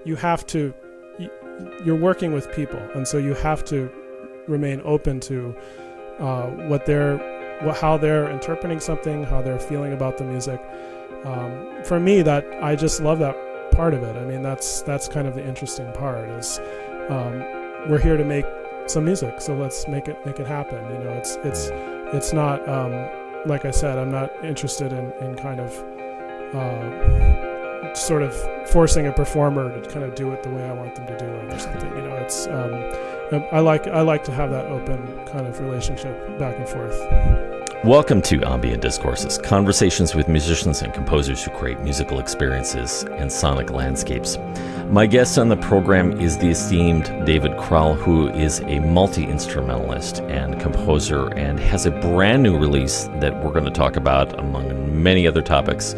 you're working with people, and so you have to remain open to how they're interpreting something, how they're feeling about the music. For me, that I just love that part of it. I mean, that's kind of the interesting part is we're here to make some music, so let's make it happen. You know, it's not like I said, I'm not interested in kind of sort of forcing a performer to kind of do it the way I want them to do it or something. You know, it's I like to have that open kind of relationship back and forth. Welcome to Ambient Discourses, conversations with musicians and composers who create musical experiences and sonic landscapes. My guest on the program is the esteemed David Crowell, who is a multi-instrumentalist and composer and has a brand new release that we're going to talk about among many other topics.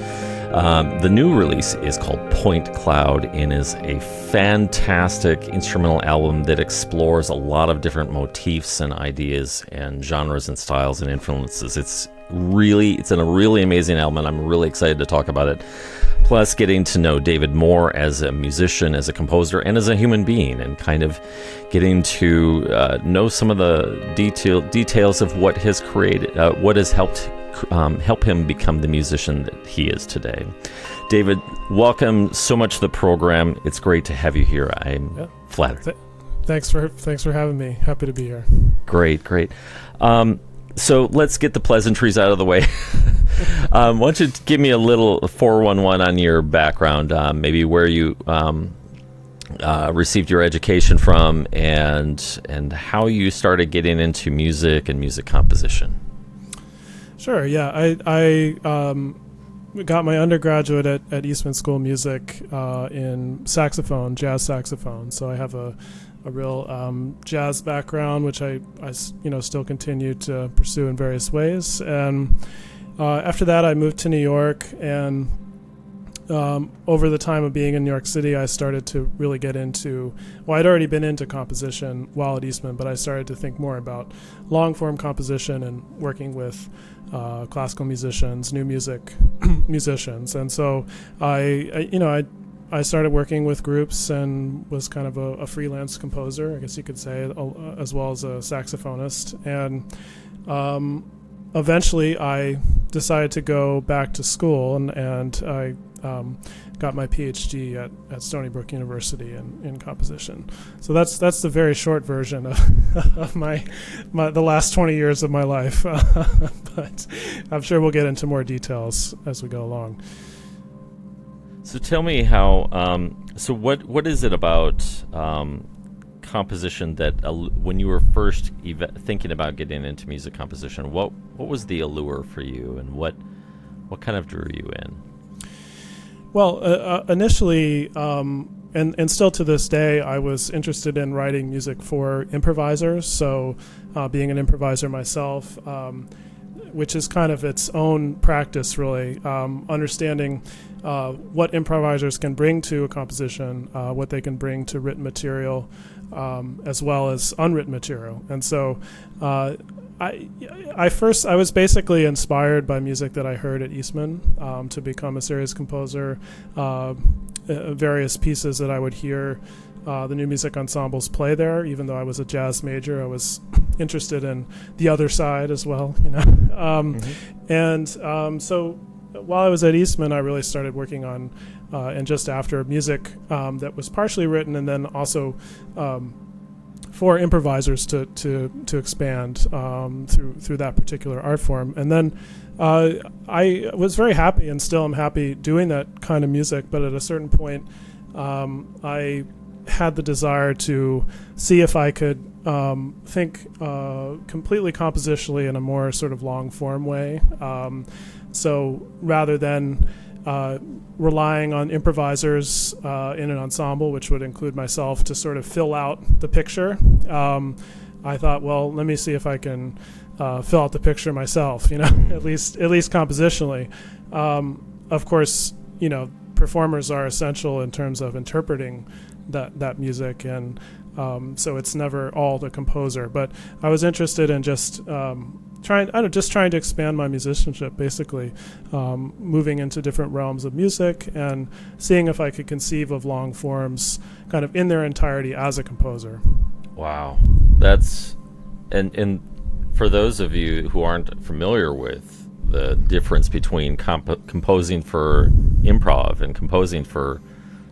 The new release is called Point Cloud and is a fantastic instrumental album that explores a lot of different motifs and ideas and genres and styles and influences. It's a really amazing album, and I'm really excited to talk about it. Plus, getting to know David more as a musician, as a composer, and as a human being, and kind of getting to know some of the details of what has created, what has helped help him become the musician that he is today. David, welcome so much to the program. It's great to have you here. I'm flattered. Thanks for having me. Happy to be here. Great. So let's get the pleasantries out of the way. Why don't you give me a little 411 on your background, maybe where you received your education from, and how you started getting into music and music composition. Sure. Yeah, I got my undergraduate at Eastman School of Music in saxophone, jazz saxophone. So I have a real jazz background, which I still continue to pursue in various ways. And after that, I moved to New York, and over the time of being in New York City, I started to really get into, I'd already been into composition while at Eastman, but I started to think more about long-form composition and working with classical musicians, new music musicians. And so I started working with groups and was kind of a freelance composer, I guess you could say, as well as a saxophonist. And eventually I decided to go back to school, and I got my PhD at Stony Brook University in composition. So that's the very short version of my the last 20 years of my life. But I'm sure we'll get into more details as we go along. So tell me how. So what is it about composition that when you were first thinking about getting into music composition, what was the allure for you, and what kind of drew you in? Well, initially, and still to this day, I was interested in writing music for improvisers. So being an improviser myself, which is kind of its own practice, really, understanding what improvisers can bring to a composition, what they can bring to written material, as well as unwritten material. And so I was basically inspired by music that I heard at Eastman to become a serious composer. Various pieces that I would hear the new music ensembles play there. Even though I was a jazz major, I was interested in the other side as well, And so while I was at Eastman, I really started working on and just after music that was partially written, and then also for improvisers to expand through that particular art form. And then I was very happy, and still am happy doing that kind of music. But at a certain point, I had the desire to see if I could think completely compositionally in a more sort of long form way. So rather than relying on improvisers in an ensemble, which would include myself, to sort of fill out the picture, I thought, well, let me see if I can fill out the picture myself, at least compositionally. Of course, performers are essential in terms of interpreting that music, and so it's never all the composer. But I was interested in just trying to expand my musicianship, basically, moving into different realms of music and seeing if I could conceive of long forms kind of in their entirety as a composer. Wow. That's, and for those of you who aren't familiar with the difference between composing for improv and composing for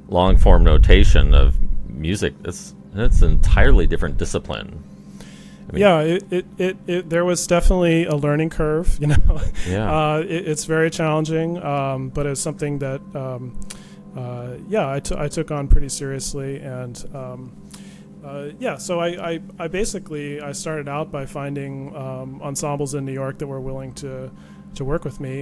long form notation of music, that's an entirely different discipline. I mean, yeah, there was definitely a learning curve, you know. Yeah. It's very challenging, but it's something that, I took on pretty seriously. And, so I basically, I started out by finding ensembles in New York that were willing to work with me.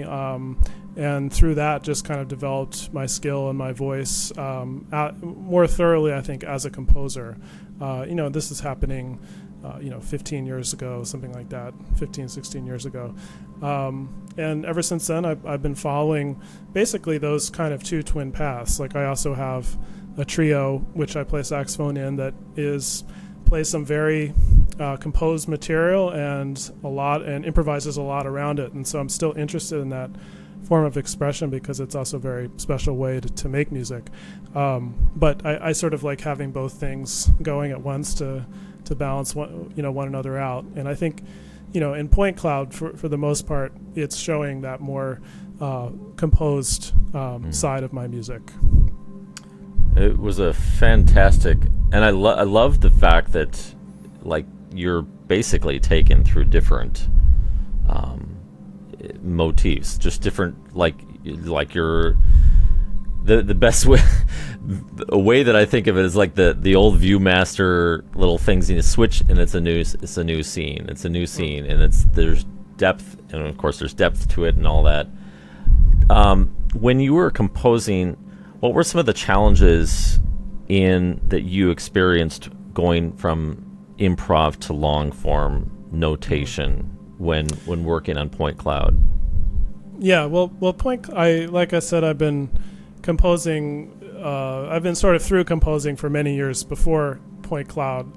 And through that, just kind of developed my skill and my voice more thoroughly, I think, as a composer. This is happening 15 years ago, something like that, 15, 16 years ago. And ever since then, I've been following basically those kind of two twin paths. Like, I also have a trio, which I play saxophone in, that plays some very composed material and improvises a lot around it. And so I'm still interested in that form of expression because it's also a very special way to make music. But I sort of like having both things going at once to balance one another out. And I think, in Point Cloud, for the most part, it's showing that more composed side of my music. It was a fantastic, and I love the fact that, like, you're basically taken through different motifs, just different, like you're the best way. A way that I think of it is like the old ViewMaster little things you switch, and it's a new scene. It's a new scene, and there's depth, and of course there's depth to it and all that. When you were composing, what were some of the challenges that you experienced going from improv to long form notation when working on Point Cloud? Yeah, well, like I said, I've been composing. I've been sort of through composing for many years before Point Cloud,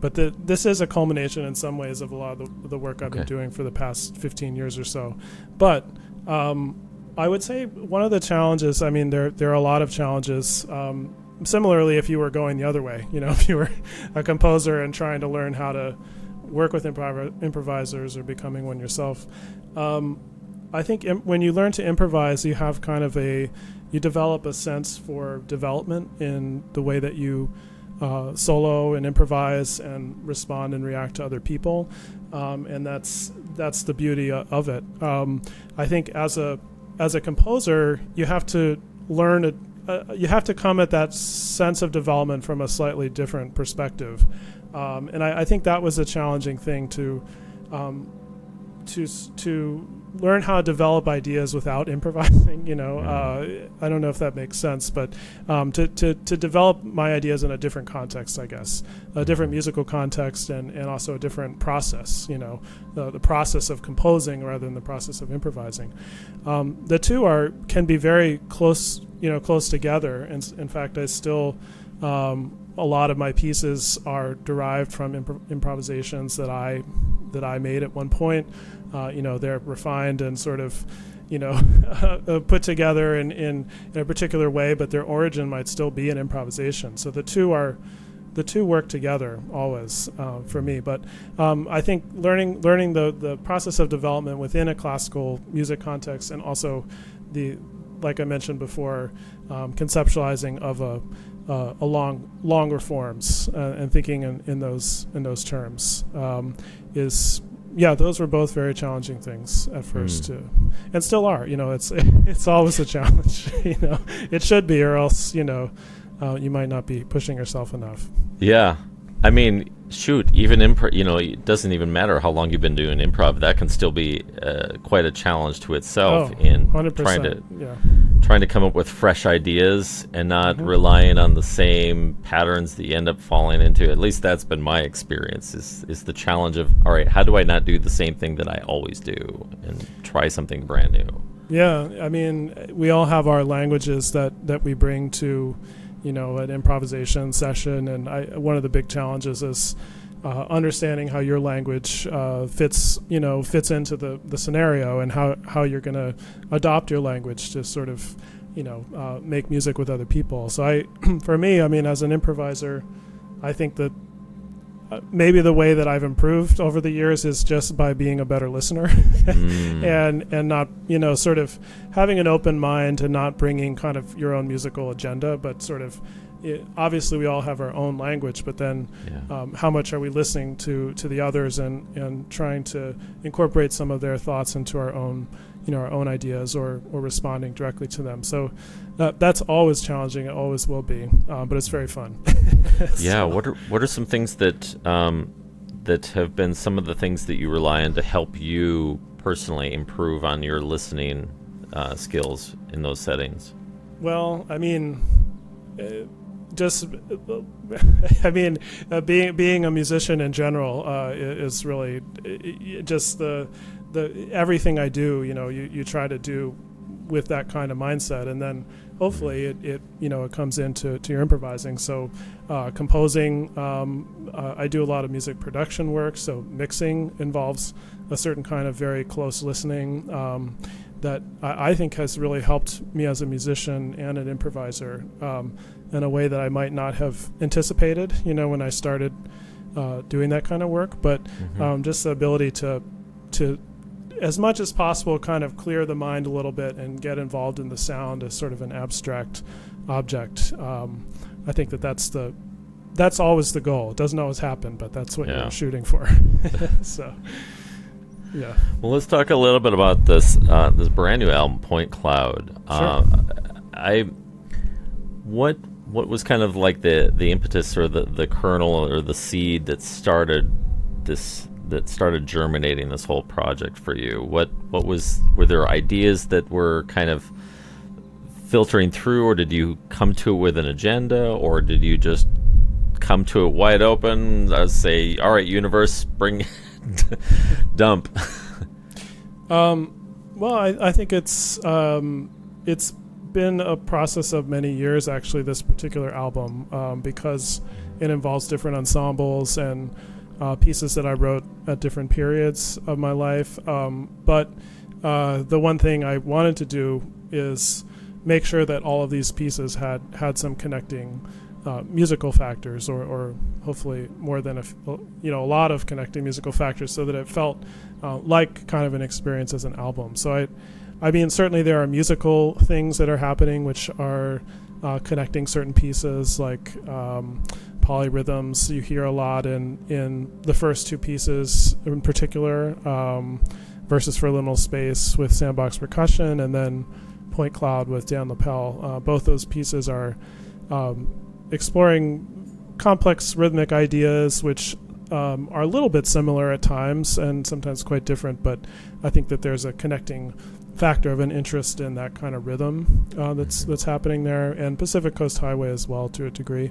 but this is a culmination in some ways of a lot of the work I've been doing for the past 15 years or so. But I would say one of the challenges, I mean, there are a lot of challenges. Similarly, if you were going the other way, if you were a composer and trying to learn how to work with improvisers or becoming one yourself, I think when you learn to improvise, you have kind of you develop a sense for development in the way that you solo and improvise and respond and react to other people, and that's the beauty of it. I think as a composer, you have to learn you have to come at that sense of development from a slightly different perspective, and I think that was a challenging thing to learn how to develop ideas without improvising. I don't know if that makes sense, but to develop my ideas in a different context, I guess, a different musical context, and also a different process. The process of composing rather than the process of improvising. The two can be very close together. And in fact, I still a lot of my pieces are derived from improvisations that I made at one point. They're refined and sort of, put together in a particular way, but their origin might still be an improvisation. So the two work together always for me. But I think learning the process of development within a classical music context, and also like I mentioned before, conceptualizing of a longer forms and thinking in those terms is. Yeah, those were both very challenging things at first too, and still are. It's always a challenge. It should be, or else you might not be pushing yourself enough. Yeah, I mean, shoot, even improv. It doesn't even matter how long you've been doing improv. That can still be quite a challenge to itself in 100%, trying to come up with fresh ideas and not relying on the same patterns that you end up falling into. At least that's been my experience, is the challenge of, all right, how do I not do the same thing that I always do and try something brand new? Yeah, I mean, we all have our languages that we bring to, an improvisation session. And one of the big challenges is understanding how your language fits into the scenario, and how you're going to adopt your language to sort of make music with other people. So for me, I mean, as an improviser, I think that maybe the way that I've improved over the years is just by being a better listener and not, sort of having an open mind and not bringing kind of your own musical agenda, but sort of, obviously we all have our own language, but then how much are we listening to the others and trying to incorporate some of their thoughts into our own ideas or responding directly to them. So that's always challenging. It always will be, but it's very fun. Yeah. What are some things that have been some of the things that you rely on to help you personally improve on your listening skills in those settings? Well, I mean, being a musician in general is really just the everything I do. You try to do with that kind of mindset, and then hopefully it comes into your improvising. So composing, I do a lot of music production work. So mixing involves a certain kind of very close listening that I think has really helped me as a musician and an improviser in a way that I might not have anticipated, when I started doing that kind of work. But just the ability to as much as possible kind of clear the mind a little bit and get involved in the sound as sort of an abstract object. I think that's always the goal. It doesn't always happen, but that's what you're shooting for. So, yeah. Well, let's talk a little bit about this brand new album, Point Cloud. Sure. What was kind of like the impetus or the kernel or the seed that started germinating this whole project for you? Were there ideas that were kind of filtering through, or did you come to it with an agenda, or did you just come to it wide open, say, all right, universe, bring dump? Well, I think it's been a process of many years, actually, this particular album, because it involves different ensembles and pieces that I wrote at different periods of my life. But the one thing I wanted to do is make sure that all of these pieces had some connecting musical factors, or hopefully more than a lot of connecting musical factors, so that it felt like kind of an experience as an album. So I mean, certainly there are musical things that are happening which are connecting certain pieces, like polyrhythms you hear a lot in the first two pieces in particular, Verses for a Liminal Space with sandbox percussion, and then Point Cloud with Dan Lapel. Both those pieces are exploring complex rhythmic ideas, which are a little bit similar at times and sometimes quite different, but I think that there's a connecting factor of an interest in that kind of rhythm that's happening there, and Pacific Coast Highway as well to a degree.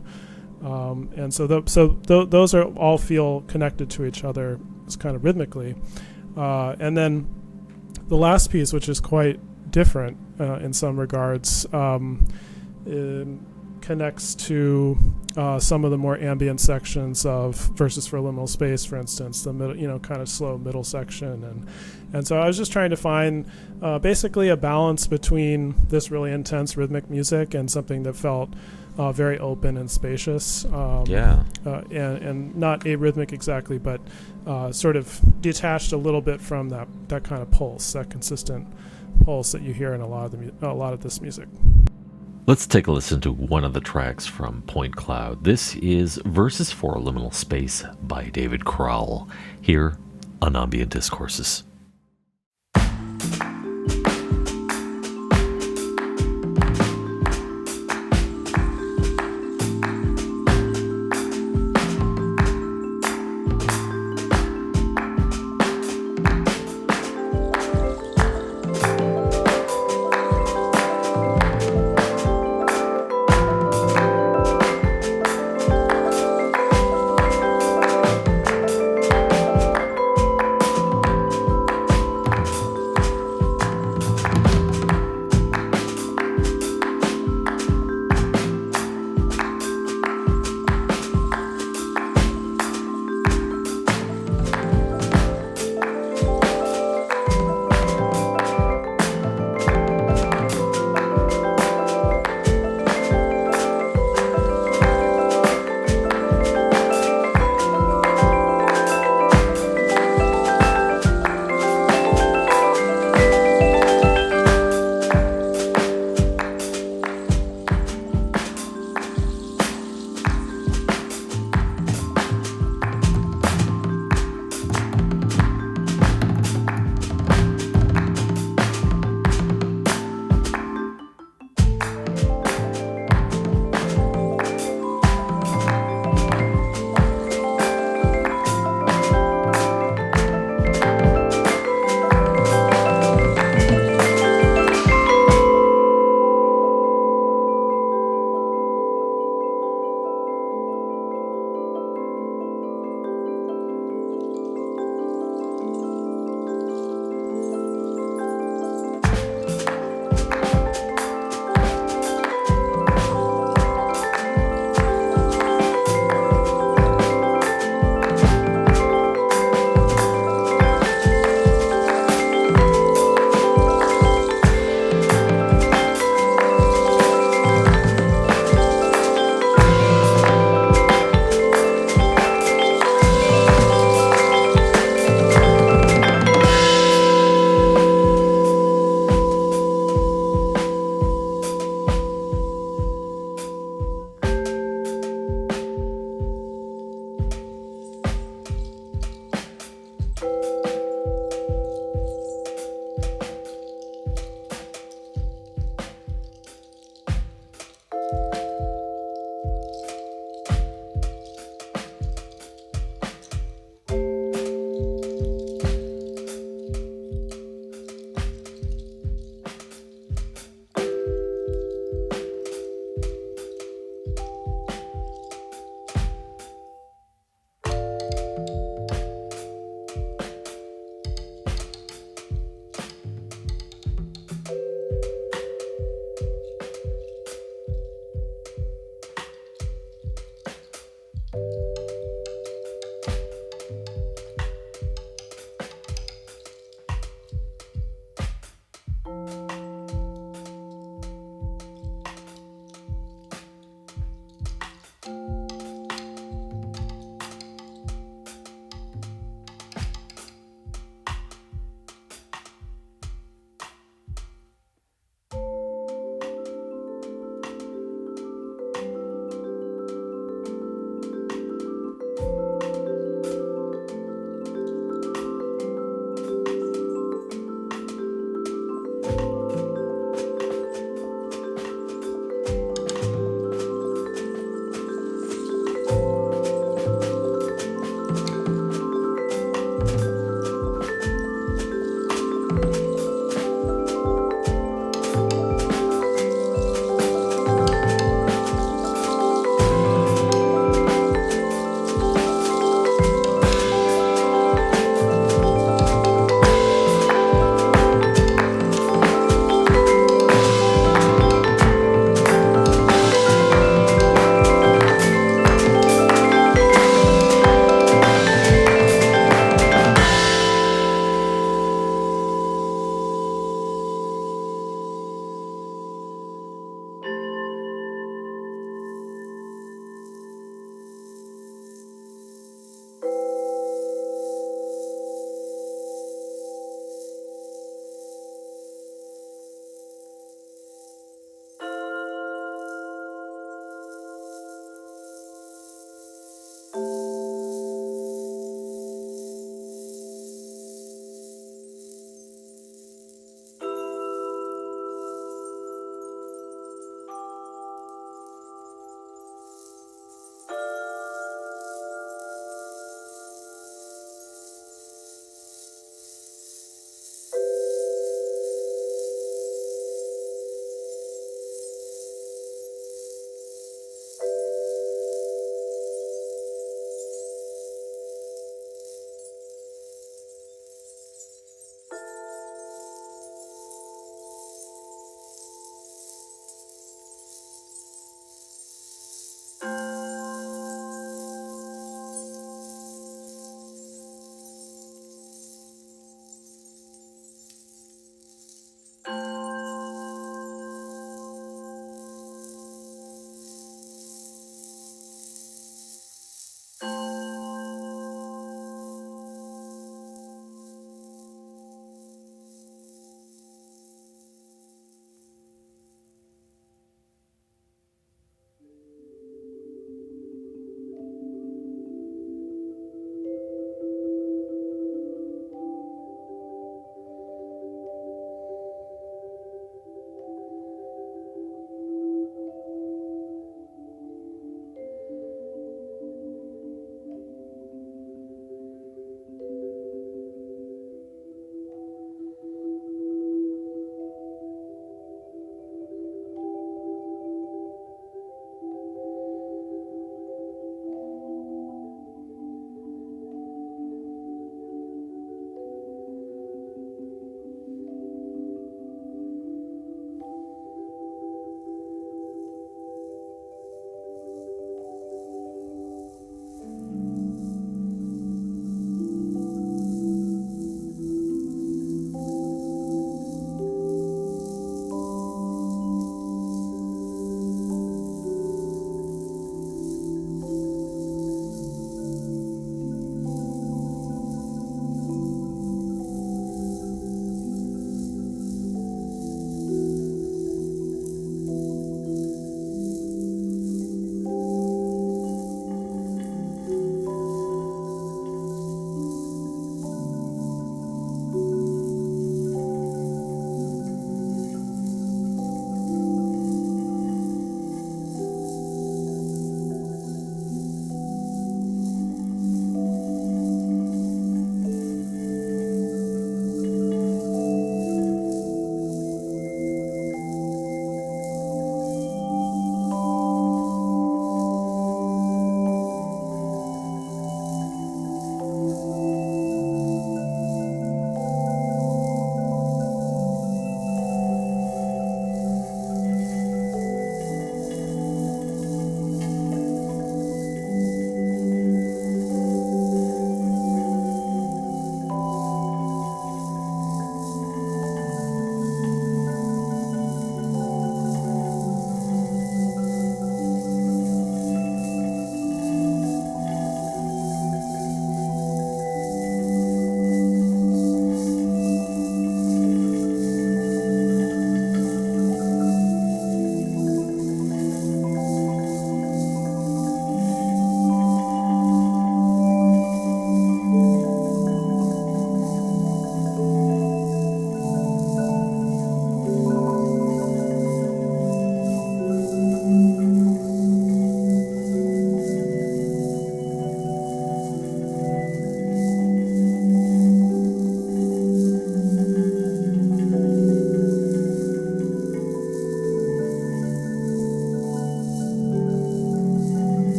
And so those are all feel connected to each other kind of rhythmically. And then the last piece, which is quite different in some regards, connects to some of the more ambient sections of Verses for a Liminal Space, for instance, the middle, kind of slow middle section, and so I was just trying to find basically a balance between this really intense rhythmic music and something that felt very open and spacious, and not arrhythmic exactly, but sort of detached a little bit from that kind of pulse, that consistent pulse that you hear in a lot of this music. Let's take a listen to one of the tracks from Point Cloud. This is Verses for a Liminal Space by David Crowell, here on Ambient Discourses.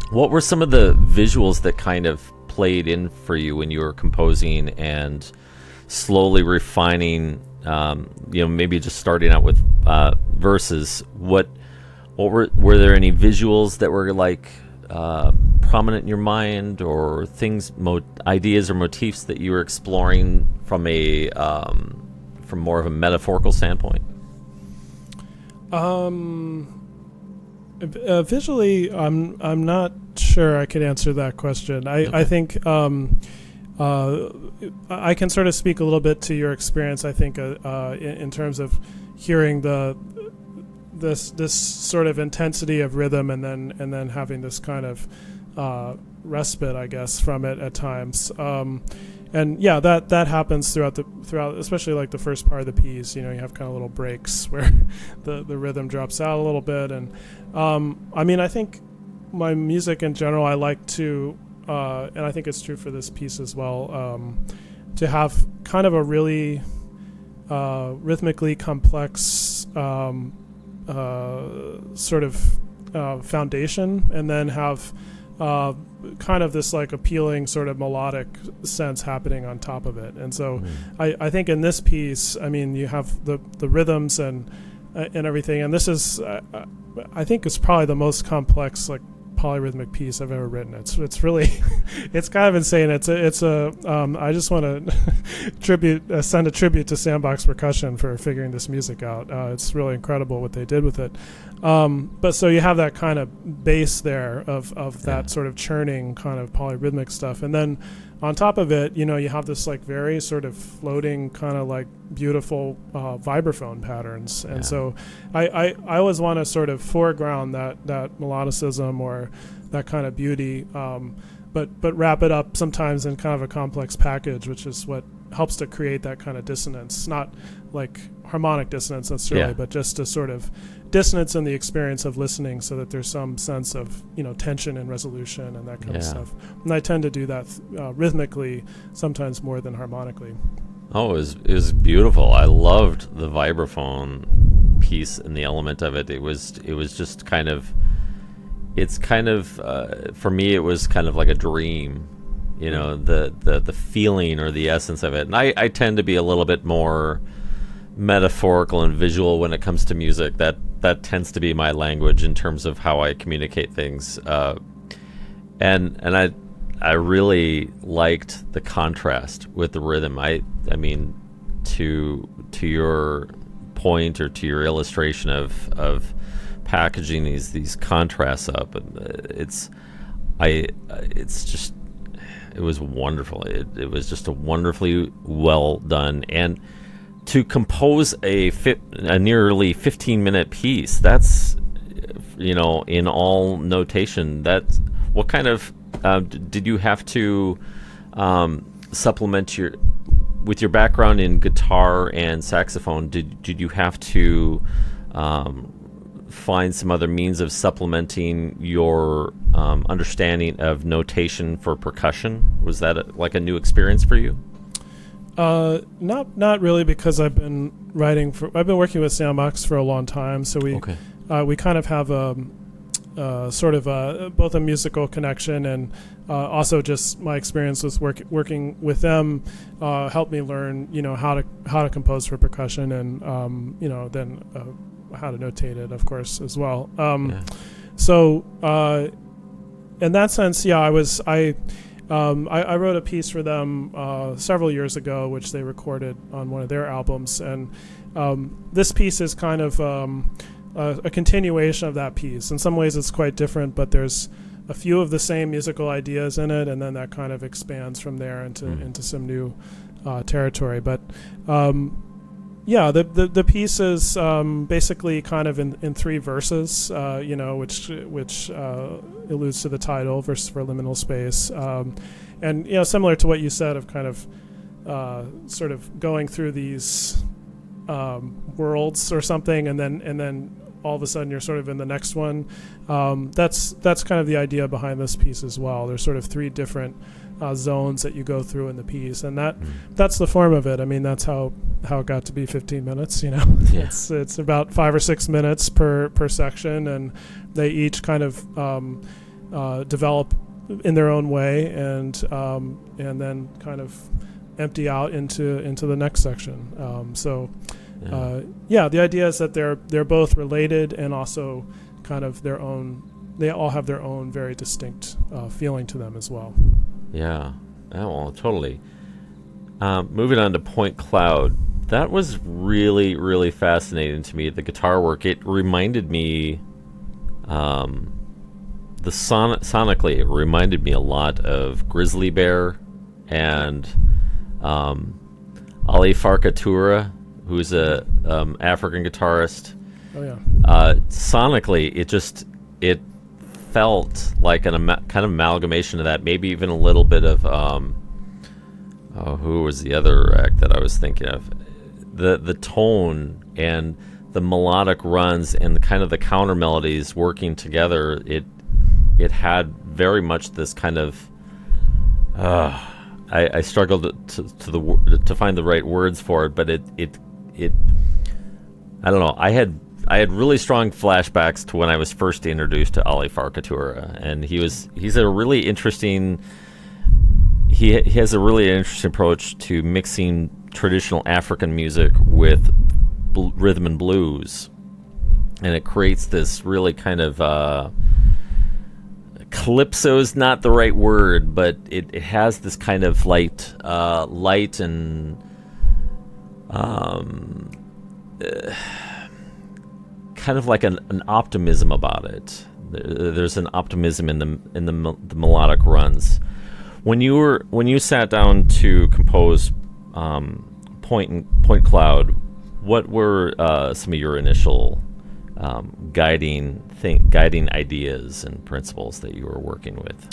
What were some of the visuals that kind of played in for you when you were composing and slowly refining, maybe just starting out with verses? What were there any visuals that were like prominent in your mind, or things, ideas or motifs that you were exploring from more of a metaphorical standpoint? Visually, I'm not sure I could answer that question. I think I can sort of speak a little bit to your experience. I think in terms of hearing this sort of intensity of rhythm, and then having this kind of respite, I guess, from it at times. And yeah, that happens throughout, especially like the first part of the piece. You have kind of little breaks where the rhythm drops out a little bit. And I think my music in general, I like to, and I think it's true for this piece as well, to have kind of a really rhythmically complex sort of foundation, and then have kind of this like appealing sort of melodic sense happening on top of it. And so I think in this piece, you have the rhythms and everything, and this is I think it's probably the most complex like polyrhythmic piece I've ever written. It's really it's kind of insane. It's a I just want to send a tribute to Sandbox Percussion for figuring this music out. It's really incredible what they did with it. But so you have that kind of base there of that sort of churning kind of polyrhythmic stuff, and then on top of it, you have this like very sort of floating kind of like beautiful vibraphone patterns. And so I always want to sort of foreground that melodicism or that kind of beauty, but wrap it up sometimes in kind of a complex package, which is what helps to create that kind of dissonance, not like harmonic dissonance necessarily, but just a sort of dissonance in the experience of listening, so that there's some sense of tension and resolution and that kind of stuff. And I tend to do that rhythmically, sometimes more than harmonically. Oh, it was beautiful. I loved the vibraphone piece and the element of it. It was just kind of, it's kind of for me it was kind of like a dream, the feeling or the essence of it. And I tend to be a little bit more metaphorical and visual when it comes to music. That tends to be my language in terms of how I communicate things. And I really liked the contrast with the rhythm. I mean, to your point or to your illustration of packaging these contrasts up, it was wonderful. It was just a wonderfully well done. And to compose a nearly 15-minute piece, that's, in all notation, that's what kind of did you have to supplement with your background in guitar and saxophone? Did you have to find some other means of supplementing your understanding of notation for percussion? Was that like a new experience for you? Not really, because I've been working with Sandbox for a long time, so we kind of have sort of both a musical connection, and also just my experience with working with them helped me learn how to compose for percussion, and then how to notate it, of course, as well. So in that sense, I wrote a piece for them several years ago, which they recorded on one of their albums, and this piece is kind of a continuation of that piece. In some ways it's quite different, but there's a few of the same musical ideas in it, and then that kind of expands from there into some new territory. But the piece is basically kind of in three verses, which alludes to the title, verses for liminal space, and similar to what you said of kind of sort of going through these worlds or something, and then all of a sudden you're sort of in the next one. That's kind of the idea behind this piece as well. There's sort of three different zones that you go through in the piece, and that's the form of it. I mean, that's how it got to be 15 minutes. It's about 5 or 6 minutes per section, and they each kind of develop in their own way, and then kind of empty out into the next section. The idea is that they're both related and also kind of their own. They all have their own very distinct feeling to them as well. Yeah. Oh, well, totally. Moving on to Point Cloud. That was really, really fascinating to me. The guitar work. It reminded me, sonically, it reminded me a lot of Grizzly Bear and Ali Farkatura, who's a African guitarist. Oh yeah. Sonically, it felt like kind of amalgamation of that. Maybe even a little bit of who was the other act that I was thinking of? The tone and the melodic runs and kind of the counter melodies working together. It had very much this kind of. I struggled to find the right words for it, but it I don't know. I had really strong flashbacks to when I was first introduced to Ali Farkatura, and he's a really interesting. He has a really interesting approach to mixing traditional African music with rhythm and blues, and it creates this really kind of calypso is not the right word, but it has this kind of light and kind of like an optimism about it. There's an optimism in the melodic runs. When you sat down to compose Point Cloud, what were some of your initial guiding ideas and principles that you were working with?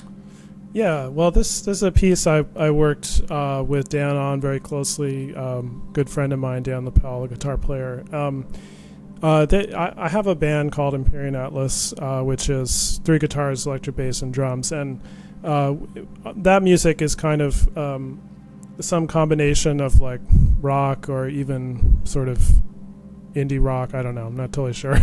Yeah, well, this is a piece I worked with Dan on very closely. Good friend of mine, Dan Lapel, a guitar player. I have a band called Ambient Atlas, which is 3 guitars, electric bass, and drums, and that music is kind of some combination of like rock or even sort of indie rock. I don't know. I'm not totally sure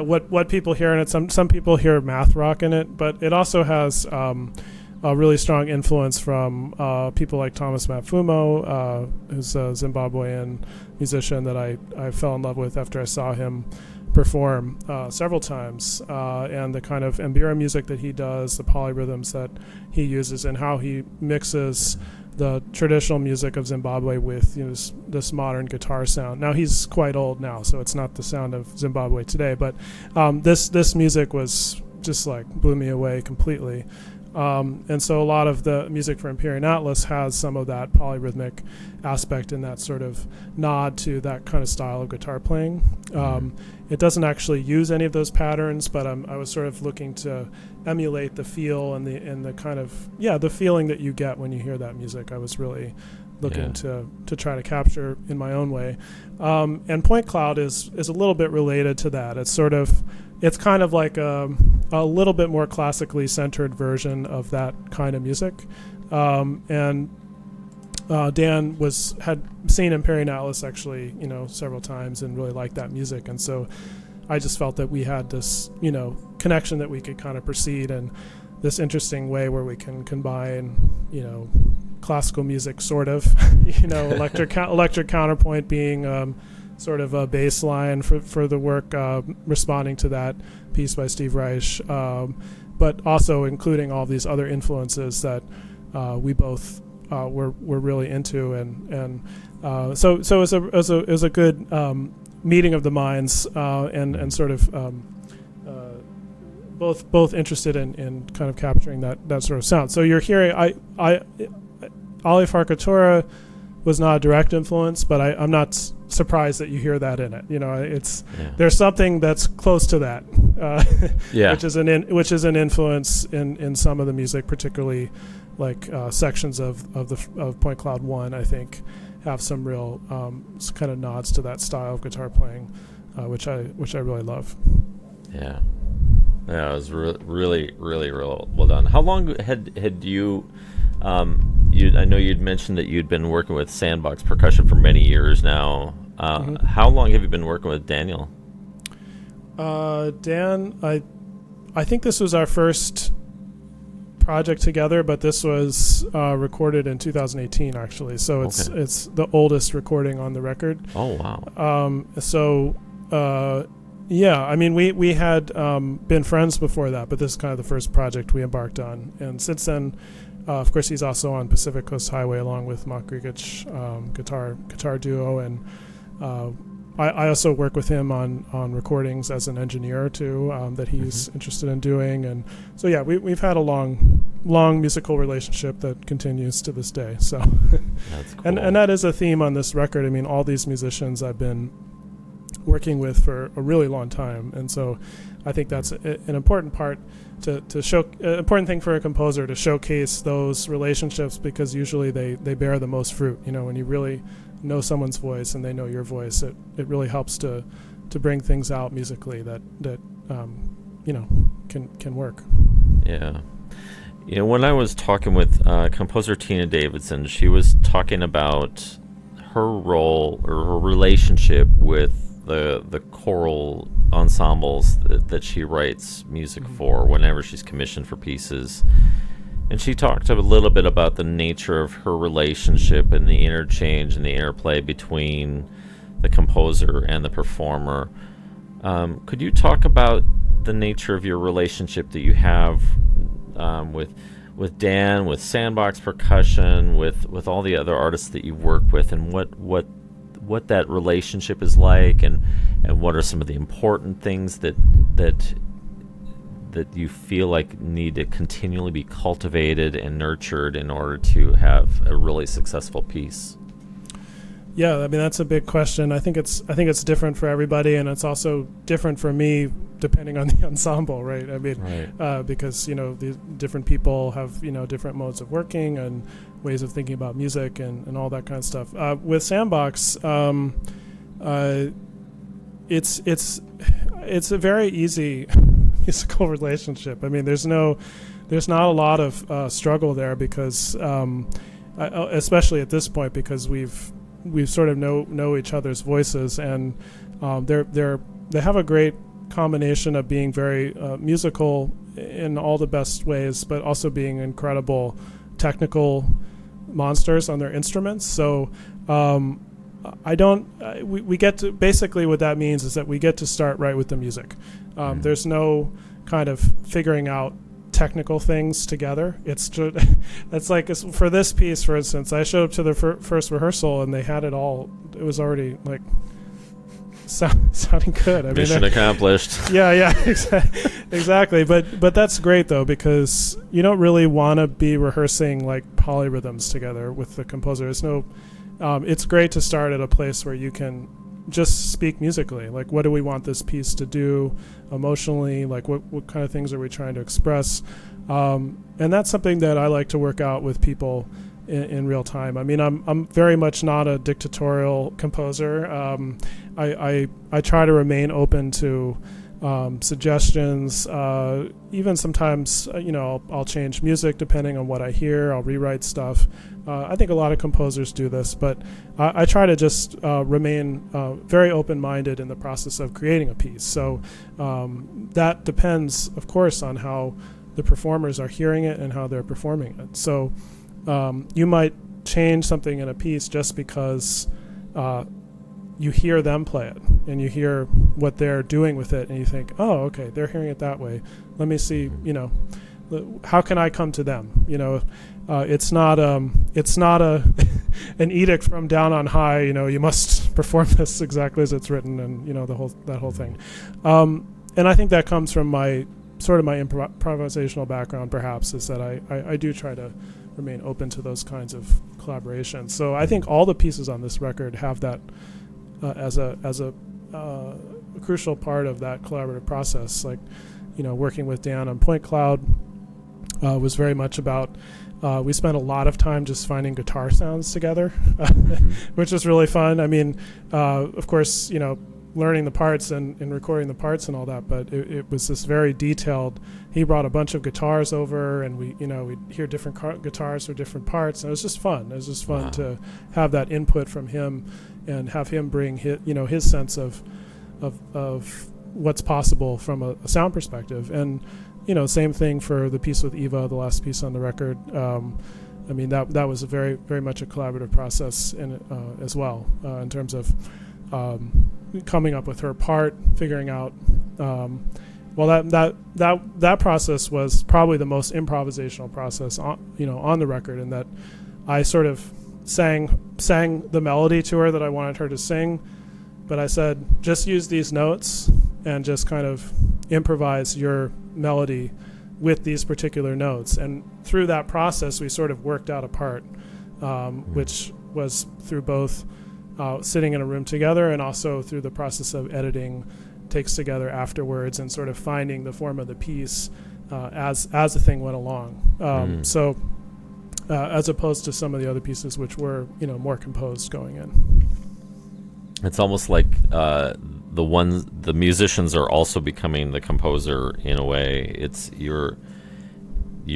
what people hear in it. Some people hear math rock in it, but it also has a really strong influence from people like Thomas Matfumo, who's a Zimbabwean musician that I fell in love with after I saw him perform several times, and the kind of mbira music that he does, the polyrhythms that he uses, and how he mixes the traditional music of Zimbabwe with this modern guitar sound. Now he's quite old now, so it's not the sound of Zimbabwe today, but this music was just like blew me away completely. And so a lot of the music for Empyrean Atlas has some of that polyrhythmic aspect and that sort of nod to that kind of style of guitar playing. It doesn't actually use any of those patterns, but I was sort of looking to emulate the feel and the kind of the feeling that you get when you hear that music. I was really looking to try to capture in my own way. And Point Cloud is a little bit related to that. It's kind of like a little bit more classically centered version of that kind of music. And Dan had seen Empyrean Atlas actually, several times and really liked that music. And so I just felt that we had this, connection that we could kind of proceed in this interesting way where we can combine, classical music sort of, electric counterpoint being sort of a bass line for the work, responding to that piece by Steve Reich, but also including all these other influences that we both were really into, and so it was a good meeting of the minds, and sort of both interested in kind of capturing that sort of sound. So you're hearing Ali Farkatura was not a direct influence, but I'm not surprised that you hear that in it. There's something that's close to that, which is an influence in some of the music, particularly like sections of Point Cloud 1. I think have some real kind of nods to that style of guitar playing, which I really love. Yeah, it was really well done. How long had you? I know you'd mentioned that you'd been working with Sandbox Percussion for many years now. How long have you been working with Daniel? Dan, I think this was our first project together, but this was recorded in 2018 actually. So it's the oldest recording on the record. Oh wow. Yeah, I mean we had been friends before that, but this is kind of the first project we embarked on. And since then, of course, he's also on Pacific Coast Highway along with Mark Grigic, guitar duo, and I also work with him on recordings as an engineer too, that he's interested in doing. And so yeah, we've had a long musical relationship that continues to this day. So that's cool. and that is a theme on this record. I mean, all these musicians I've been working with for a really long time, and so I think that's an important part to show, important thing for a composer to showcase those relationships, because usually they bear the most fruit. You know, when you really know someone's voice and they know your voice, it really helps to bring things out musically that you know can work. Yeah. You know, when I was talking with composer Tina Davidson, she was talking about her role or her relationship with the choral ensembles that she writes music for whenever she's commissioned for pieces. And she talked a little bit about the nature of her relationship and the interchange and the interplay between the composer and the performer. Could you talk about the nature of your relationship that you have with Dan, with Sandbox Percussion, with all the other artists that you've worked with, and what that relationship is like, and what are some of the important things that you feel like need to continually be cultivated and nurtured in order to have a really successful piece? Yeah, I mean that's a big question. I think it's different for everybody, and it's also different for me depending on the ensemble, right? I mean, because you know the different people have different modes of working and ways of thinking about music and all that kind of stuff. With Sandbox, it's a very easy musical relationship. I mean, there's not a lot of struggle there, because especially at this point, because we've sort of know each other's voices, and they have a great combination of being very musical in all the best ways, but also being incredible technical monsters on their instruments. So we get to, basically what that means is that we get to start right with the music. There's no kind of figuring out technical things together. It's like for this piece, for instance, I showed up to the first rehearsal and they had it all. It was already like sounding good. Mission accomplished. Yeah, exactly. But that's great though, because you don't really want to be rehearsing like polyrhythms together with the composer. It's great to start at a place where you can just speak musically. Like, what do we want this piece to do emotionally? Like, what kind of things are we trying to express? And that's something that I like to work out with people in real time. I mean, I'm very much not a dictatorial composer. I try to remain open to suggestions. Even sometimes, I'll change music depending on what I hear. I'll rewrite stuff. I think a lot of composers do this, but I try to just remain very open-minded in the process of creating a piece. So that depends, of course, on how the performers are hearing it and how they're performing it. So you might change something in a piece just because you hear them play it and you hear what they're doing with it, and you think, oh, okay, they're hearing it that way. Let me see, how can I come to them? It's not an edict from down on high. You must perform this exactly as it's written, and that whole thing. And I think that comes from my improvisational background, perhaps, is that I do try to remain open to those kinds of collaborations. So I think all the pieces on this record have that as a crucial part of that collaborative process. Like, working with Dan on Point Cloud was very much about. We spent a lot of time just finding guitar sounds together, which was really fun. I mean, of course, learning the parts and recording the parts and all that, but it was this very detailed. He brought a bunch of guitars over, and we'd hear different guitars for different parts, and it was just fun. It was just fun to have that input from him and have him bring his sense of what's possible from a sound perspective. And same thing for the piece with Eva, the last piece on the record. I mean, that was a very, very much a collaborative process as well, in terms of coming up with her part, figuring out. That process was probably the most improvisational process on the record, in that I sort of sang the melody to her that I wanted her to sing, but I said, just use these notes and just kind of improvise your melody with these particular notes. And through that process, we sort of worked out a part, which was through both sitting in a room together and also through the process of editing takes together afterwards and sort of finding the form of the piece as the thing went along. So as opposed to some of the other pieces which were more composed going in. It's almost like the musicians are also becoming the composer in a way. It's you're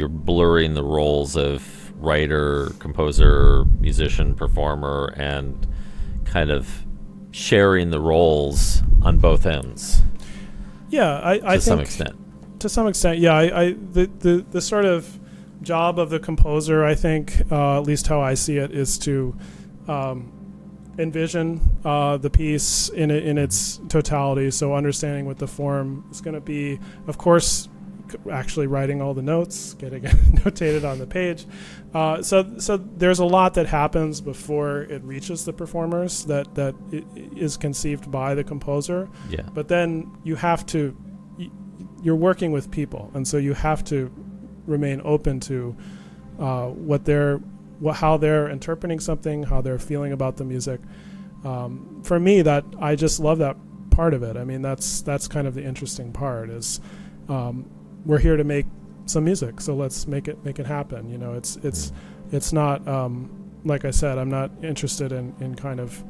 blurring the roles of writer, composer, musician, performer, and kind of sharing the roles on both ends. Yeah, I think some extent. To some extent, yeah. The sort of job of the composer, I think, at least how I see it, is to envision the piece in its totality. So understanding what the form is going to be. Of course, actually writing all the notes, getting it notated on the page. So there's a lot that happens before it reaches the performers that is conceived by the composer. Yeah. But then you're working with people, and so you have to remain open to how they're interpreting something, how they're feeling about the music. For me, that I just love that part of it. I mean, that's kind of the interesting part is. We're here to make some music, so let's make it happen. It's not like I said, I'm not interested in kind of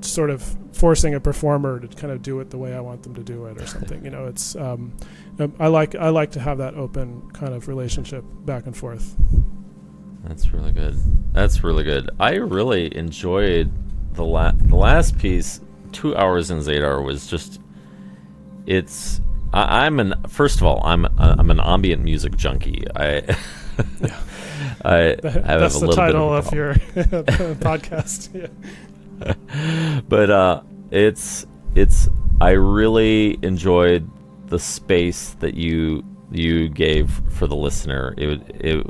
sort of forcing a performer to kind of do it the way I want them to do it or something. It's I like to have that open kind of relationship back and forth. That's really good. I really enjoyed the last piece. 2 hours in Zadar was just I'm an ambient music junkie. That's have the title of your podcast. Yeah. But I really enjoyed the space that you gave for the listener. It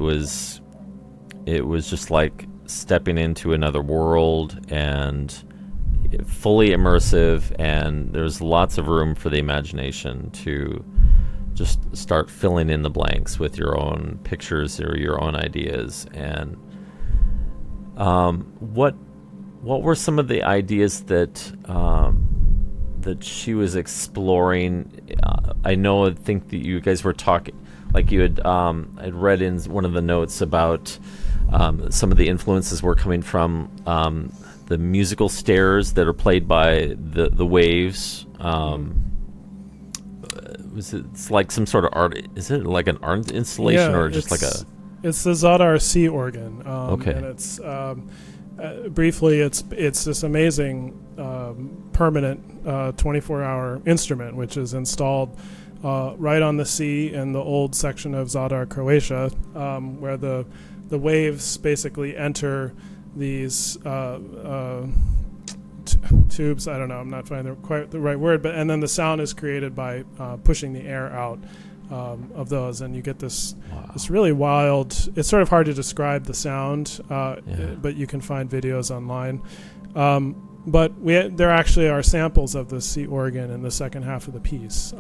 was just like stepping into another world and fully immersive, and there's lots of room for the imagination to just start filling in the blanks with your own pictures or your own ideas. And what were some of the ideas that she was exploring? I think that you guys were talking, like you had I'd read in one of the notes about some of the influences were coming from the musical stairs that are played by the waves. It's like some sort of art. Is it like an art installation or just like a? It's the Zadar sea organ. Okay. And it's briefly, it's this amazing permanent 24-hour instrument which is installed right on the sea in the old section of Zadar, Croatia, where the waves basically enter these tubes. I don't know. I'm not finding quite the right word, and then the sound is created by pushing the air out of those, and you get this really wild. It's sort of hard to describe the sound, but you can find videos online. But there actually are samples of the sea organ in the second half of the piece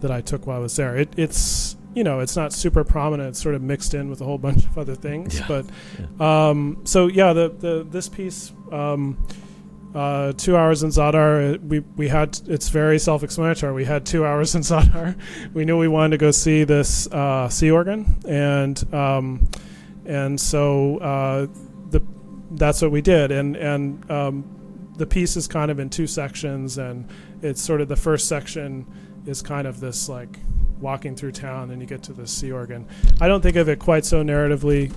that I took while I was there. It's not super prominent. It's sort of mixed in with a whole bunch of other things. Yeah. But this piece, 2 hours in Zadar, we had, it's very self-explanatory. We had 2 hours in Zadar. We knew we wanted to go see this sea organ, and so that's what we did. And the piece is kind of in two sections, and it's sort of the first section is kind of this like walking through town, and you get to the sea organ. I don't think of it quite so narratively,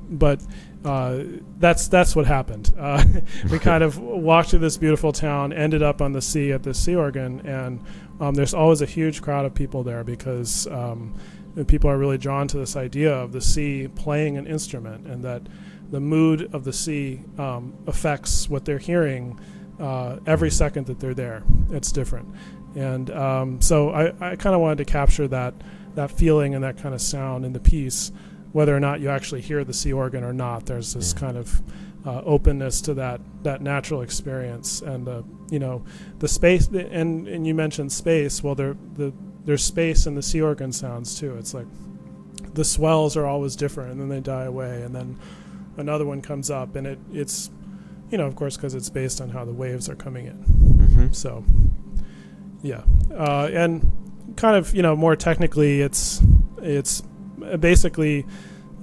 but that's what happened. We kind of walked through this beautiful town, ended up on the sea at the sea organ, and there's always a huge crowd of people there because people are really drawn to this idea of the sea playing an instrument, and that the mood of the sea affects what they're hearing every second that they're there. It's different. And so I kind of wanted to capture that feeling and that kind of sound in the piece, whether or not you actually hear the sea organ or not. There's this kind of openness to that natural experience, and the space. And you mentioned space. Well, there's space in the sea organ sounds too. It's like the swells are always different, and then they die away, and then another one comes up, and it's of course, because it's based on how the waves are coming in. Mm-hmm. So yeah, and kind of more technically, it's basically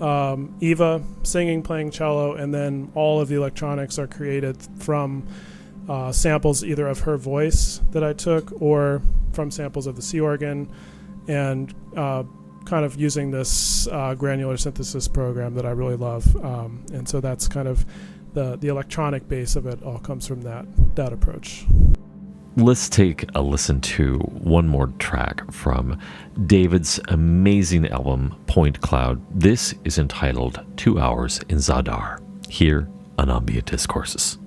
Eva singing, playing cello, and then all of the electronics are created from samples either of her voice that I took or from samples of the sea organ, and kind of using this granular synthesis program that I really love. And so that's kind of the electronic base of it all comes from that approach. Let's take a listen to one more track from David's amazing album, Point Cloud. This is entitled 2 Hours in Zadar, here on Ambient Discourses.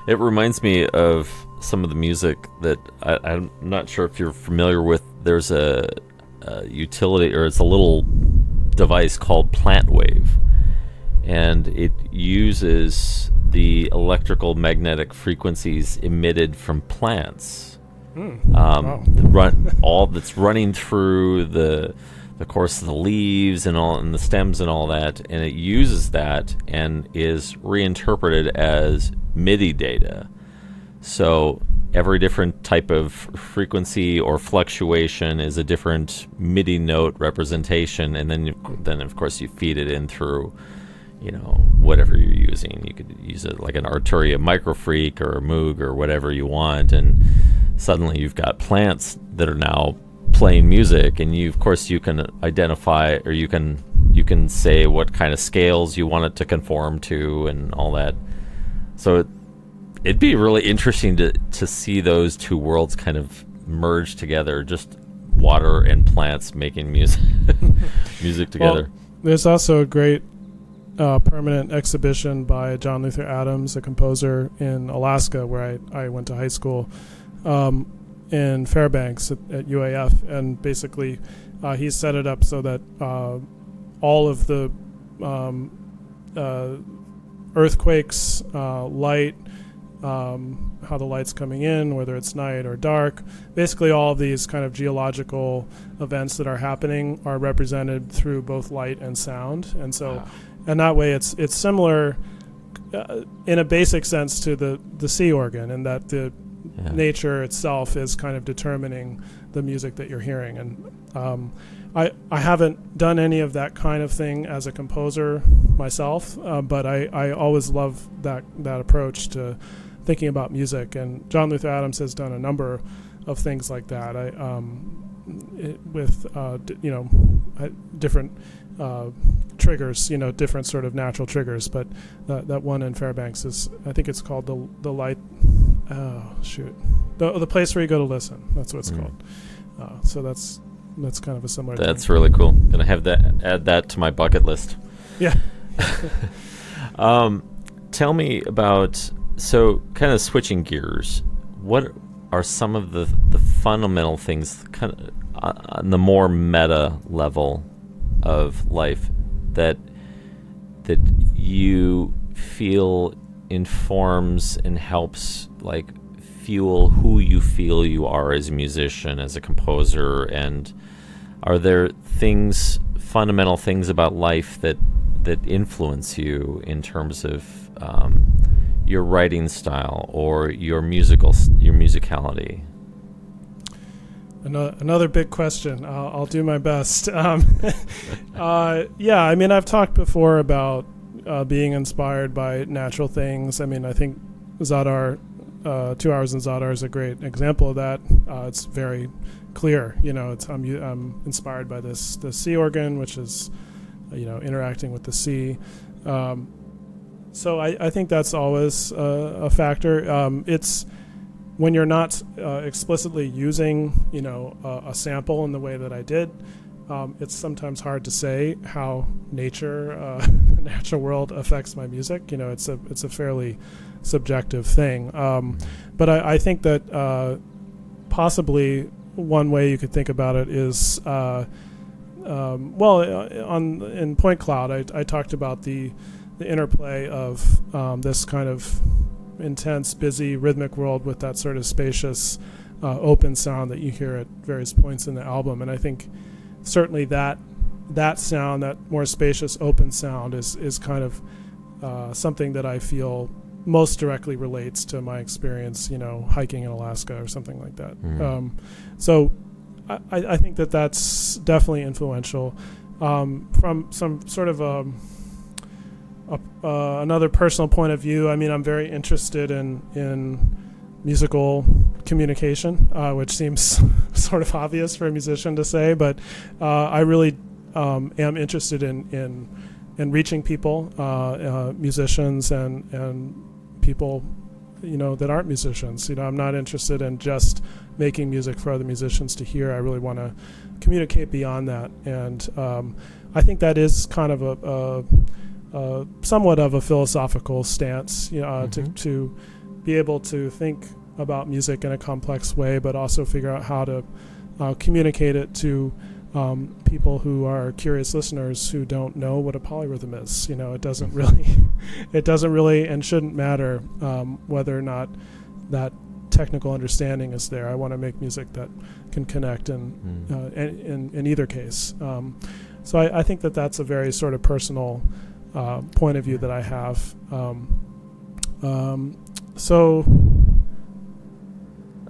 It reminds me of some of the music that I'm not sure if you're familiar with. There's a utility, or it's a little device called Plant Wave, and it uses the electrical magnetic frequencies emitted from plants. Wow. All that's running through the course of the leaves and the stems and all that, and it uses that and is reinterpreted as MIDI data. So every different type of frequency or fluctuation is a different MIDI note representation, and then of course you feed it in through, whatever you're using. You could use it like an Arturia Microfreak or a Moog or whatever you want, and suddenly you've got plants that are now playing music, and you can identify, or you can say what kind of scales you want it to conform to and all that. So it'd be really interesting to see those two worlds kind of merge together, just water and plants making music together. Well, there's also a great permanent exhibition by John Luther Adams, a composer in Alaska, where I went to high school, in Fairbanks at UAF, and basically he set it up so that all of the earthquakes, light, how the light's coming in, whether it's night or dark, basically all of these kind of geological events that are happening are represented through both light and sound. And so, wow. And that way it's similar in a basic sense to the C organ, in that the nature itself is kind of determining the music that you're hearing. And I haven't done any of that kind of thing as a composer myself, but I always love that approach to thinking about music. And John Luther Adams has done a number of things like that. With different triggers, different sort of natural triggers. But that one in Fairbanks is, I think it's called the light. Oh shoot, the place where you go to listen. That's what it's called. So that's kind of a similar. That's thing. really cool. Gonna have add that to my bucket list. Yeah. Tell me about, so kind of switching gears, what are some of the fundamental things, kind of on the more meta level of life, that you feel informs and helps like fuel who you feel you are as a musician, as a composer? And are there fundamental things about life that influence you in terms of your writing style or your musicality? Another big question. I'll do my best. Yeah, I mean, I've talked before about being inspired by natural things. I mean, I think Zadar, 2 Hours in Zadar is a great example of that. It's very clear. I'm inspired by the C organ, which is, interacting with the C. So I think that's always a factor. It's when you're not explicitly using, a sample in the way that I did. It's sometimes hard to say how nature, the natural world, affects my music. It's a fairly subjective thing. But I think that possibly one way you could think about it is, in Point Cloud, I talked about the interplay of this kind of intense, busy, rhythmic world with that sort of spacious, open sound that you hear at various points in the album. And I think certainly that sound, that more spacious, open sound, is kind of something that I feel most directly relates to my experience, hiking in Alaska or something like that. So I think that's definitely influential. From some sort of another personal point of view, I mean, I'm very interested in musical communication, which seems sort of obvious for a musician to say, but I really am interested in reaching people, musicians and people, that aren't musicians. I'm not interested in just making music for other musicians to hear. I really want to communicate beyond that, and I think that is kind of a somewhat of a philosophical stance, to be able to think about music in a complex way, but also figure out how to communicate it to people who are curious listeners who don't know what a polyrhythm is. It doesn't really and shouldn't matter whether or not that technical understanding is there. I want to make music that can connect in either case. So I think that that's a very sort of personal point of view that I have. So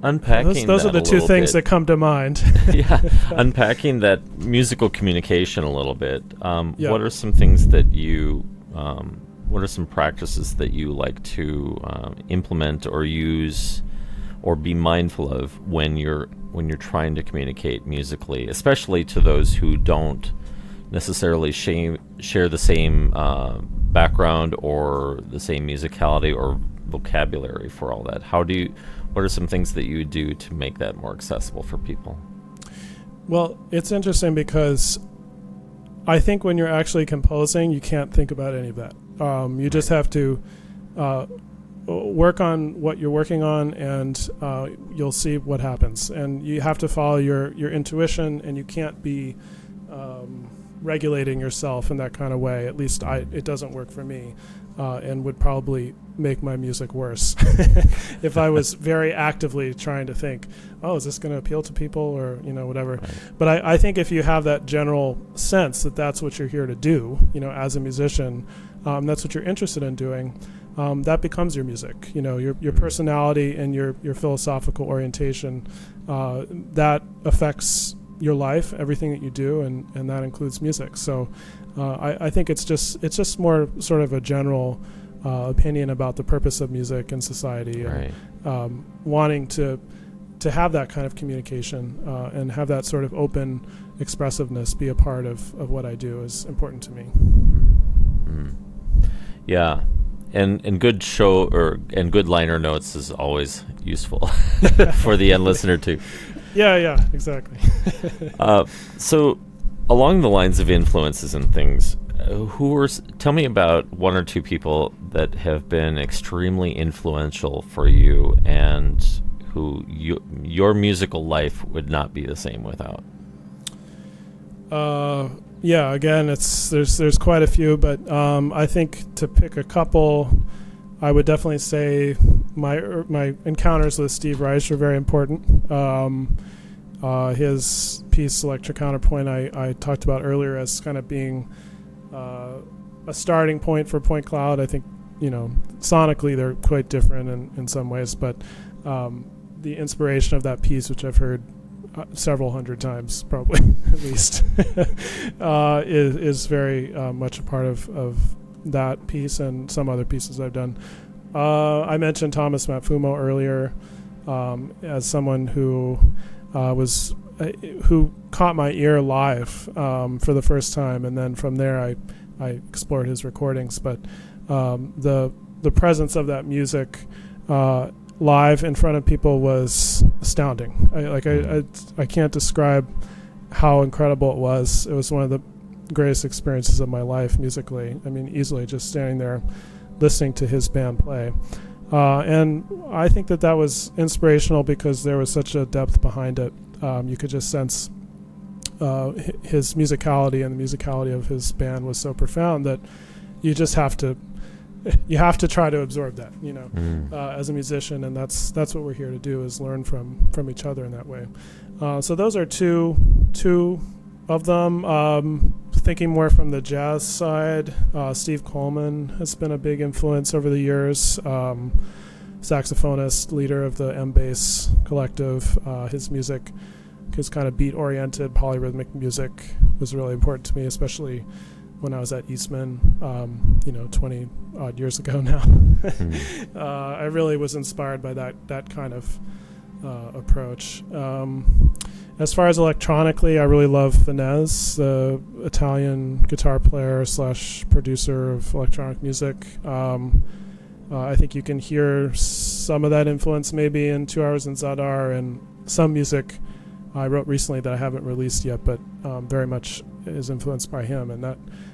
unpacking those are the two things that come to mind. Yeah, unpacking that musical communication a little bit. What are some things that you what are some practices that you like to implement or use or be mindful of when you're trying to communicate musically, especially to those who don't necessarily share the same background or the same musicality or vocabulary for all that? What are some things that you do to make that more accessible for people? Well, it's interesting because I think when you're actually composing, you can't think about any of that. You just have to work on what you're working on, and you'll see what happens. And you have to follow your intuition, and you can't be regulating yourself in that kind of way. At least it doesn't work for me, and would probably make my music worse if I was very actively trying to think, oh, is this going to appeal to people, or whatever. Right. But I think if you have that general sense that that's what you're here to do, as a musician, that's what you're interested in doing, that becomes your music. Your personality and your philosophical orientation, that affects your life, everything that you do, and that includes music. So I think it's just more sort of a general opinion about the purpose of music in society, right. And wanting to have that kind of communication and have that sort of open expressiveness be a part of what I do is important to me. Mm. Yeah. And good show and good liner notes is always useful for the end listener too. Yeah, exactly. So along the lines of influences and things, tell me about one or two people that have been extremely influential for you and who your musical life would not be the same without. Yeah, again, there's quite a few, but I think to pick a couple, I would definitely say my encounters with Steve Reich are very important. His piece, Electric Counterpoint, I talked about earlier as kind of being a starting point for Point Cloud. I think, sonically they're quite different in some ways, but the inspiration of that piece, which I've heard several hundred times, probably at least, is very much a part of that piece and some other pieces I've done. I mentioned Thomas Matfumo earlier as someone who who caught my ear live for the first time, and then from there I explored his recordings. But the presence of that music live in front of people was astounding. I can't describe how incredible it was. It was one of the greatest experiences of my life musically. I mean, easily just standing there listening to his band play. And I think that was inspirational because there was such a depth behind it. You could just sense his musicality, and the musicality of his band was so profound that you just have to try to absorb that, as a musician, and that's what we're here to do, is learn from each other in that way. So those are two of them. Thinking more from the jazz side, Steve Coleman has been a big influence over the years. Saxophonist, leader of the M-Bass collective. His music, his kind of beat-oriented polyrhythmic music was really important to me, especially when I was at Eastman, 20 odd years ago now. I really was inspired by that kind of approach. As far as electronically, I really love Finez, the Italian guitar player / producer of electronic music. I think you can hear some of that influence maybe in 2 Hours in Zadar, and some music I wrote recently that I haven't released yet, but very much is influenced by him, and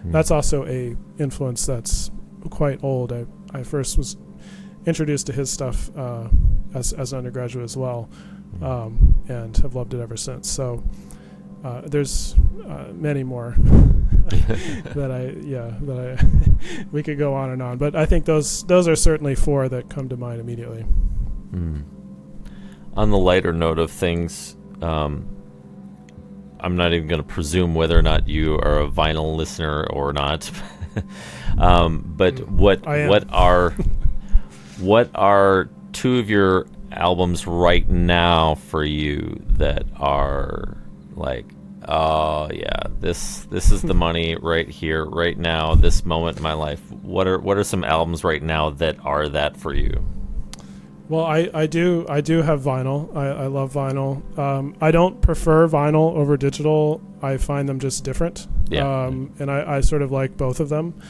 that's also a influence that's quite old. I first was introduced to his stuff as an undergraduate as well, and have loved it ever since. So there's many more we could go on and on, but I think those are certainly four that come to mind immediately. On the lighter note of things, I'm not even going to presume whether or not you are a vinyl listener or not. But what are two of your albums right now for you that are like, oh yeah, this is the money right here, right now, this moment in my life? What are some albums right now that are that for you? Well, I do have vinyl. I love vinyl. I don't prefer vinyl over digital. I find them just different. Yeah. And I sort of like both of them.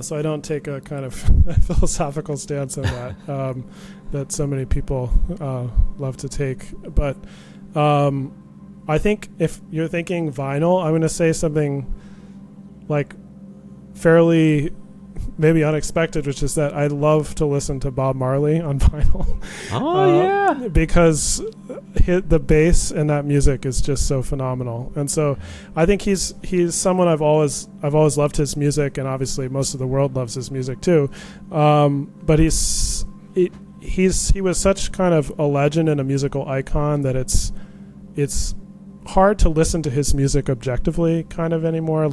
So I don't take a kind of philosophical stance on that that so many people love to take. But I think if you're thinking vinyl, I'm going to say something like fairly maybe unexpected, which is that I love to listen to Bob Marley on vinyl. Yeah, because the bass in that music is just so phenomenal. And so I think he's someone I've always loved his music, and obviously most of the world loves his music too. But he was such kind of a legend and a musical icon that it's hard to listen to his music objectively kind of anymore.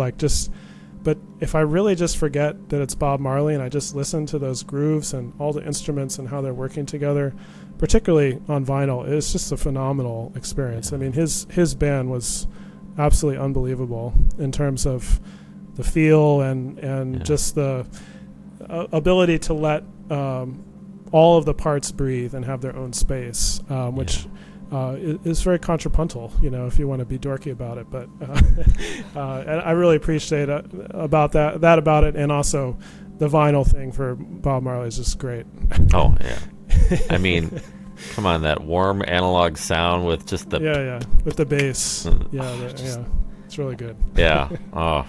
But if I really just forget that it's Bob Marley and I just listen to those grooves and all the instruments and how they're working together, particularly on vinyl, it's just a phenomenal experience. I mean, his band was absolutely unbelievable in terms of the feel and just the ability to let all of the parts breathe and have their own space, which is very contrapuntal, if you want to be dorky about it. But and I really appreciate about it, and also the vinyl thing for Bob Marley is just great. Oh yeah, I mean, come on, that warm analog sound with just the with the bass, it's really good. Yeah, oh,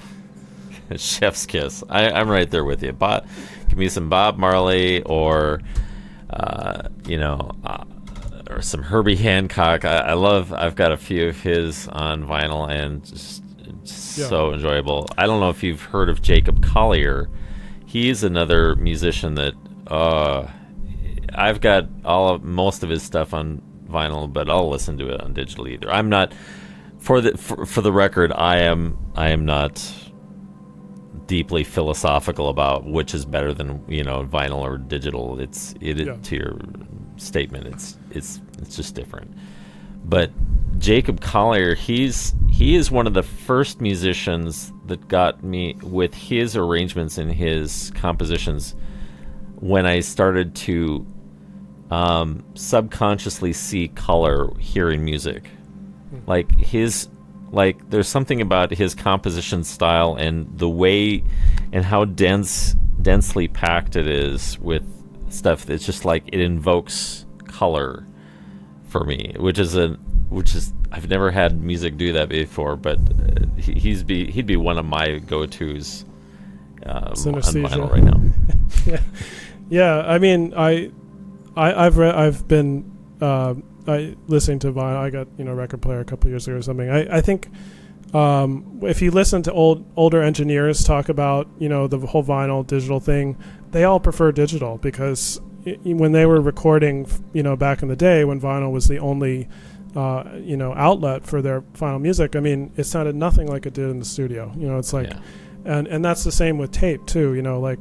chef's kiss. I'm right there with you. Give me some Bob Marley or or some Herbie Hancock. I've got a few of his on vinyl, and just so enjoyable. I don't know if you've heard of Jacob Collier. He's another musician that I've got most of his stuff on vinyl, but I'll listen to it on digital either. I'm not, for the record, I am not deeply philosophical about which is better than vinyl or digital. To your statement, it's just different. But Jacob Collier, he is one of the first musicians that got me with his arrangements and his compositions when I started to subconsciously see color hearing music. There's something about his composition style and the way and how densely packed it is with stuff that's just like it invokes color for me, which is I've never had music do that before, but he'd be one of my go-tos on vinyl right now. I mean, I've been listening to vinyl. I got a record player a couple years ago or something. I think if you listen to older engineers talk about the whole vinyl digital thing, they all prefer digital because when they were recording, back in the day when vinyl was the only outlet for their final music, I mean, it sounded nothing like it did in the studio. It's like, and that's the same with tape too. Like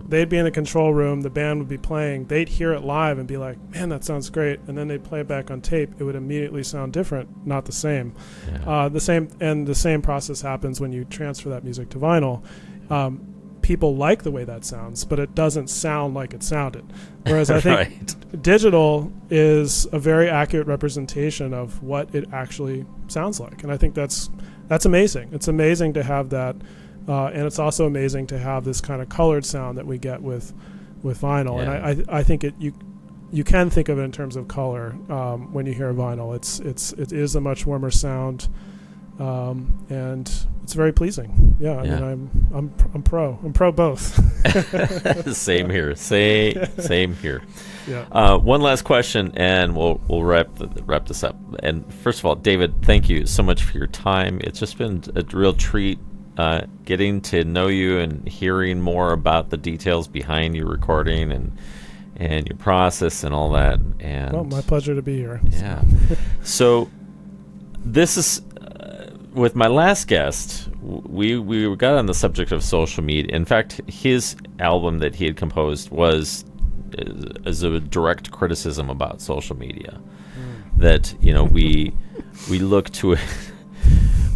they'd be in the control room, the band would be playing, they'd hear it live and be like, man, that sounds great, and then they'd play it back on tape, it would immediately sound different, not the same. The same process happens when you transfer that music to vinyl. People like the way that sounds, but it doesn't sound like it sounded. Whereas I think digital is a very accurate representation of what it actually sounds like, and I think that's amazing. It's amazing to have that. And it's also amazing to have this kind of colored sound that we get with vinyl. And I think you can think of it in terms of color when you hear vinyl. It is a much warmer sound. and it's very pleasing. Yeah, I mean, I'm pro both. Same here. Same here. Yeah. One last question, and we'll wrap this up. And first of all, David, thank you so much for your time. It's just been a real treat getting to know you and hearing more about the details behind your recording and your process and all that. And well, my pleasure to be here. Yeah. So this is with my last guest. We got on the subject of social media. In fact, his album that he had composed was as a direct criticism about social media. That we look to it.